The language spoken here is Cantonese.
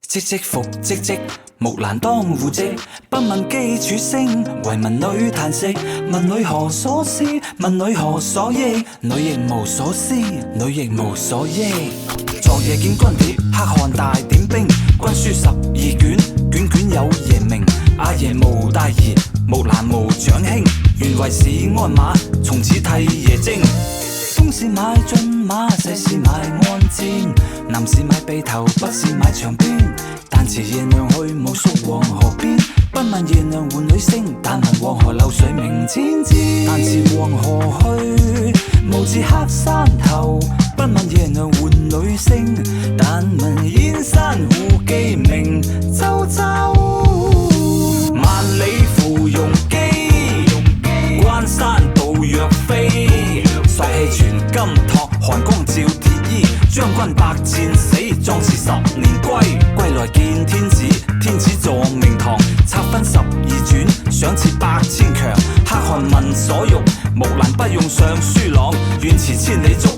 唧唧復唧唧，木蘭當戶織。不問基礎聲，為民女彈息。問女何所思？問女何所憶？女亦無所思，女亦無所憶。昨夜見軍帖，黑漢大點兵。軍書12卷，卷卷有爺名。阿爺無大兒，木蘭無長兄。原為市鞍馬，從此替爺征。東市買駿馬，西市買鞍韉。南市買轡頭，北市買長鞭。但辭爺娘去，暮宿黃河邊。不問爺娘喚女聲，但聞黃河流水鳴千枝。但辭黃河去，無自黑山頭。不問爺娘喚女聲，但聞燕山胡記鳴啾啾。萬里芙蓉機，關山度若飛。朔氣傳金柝，寒光照鐵衣。將軍百戰死，壯士10年歸。歸來見天子，天子坐明堂。冊分12轉，賞賜8000強。黑漢問所欲，木蘭不用尚書郎。願馳千里足。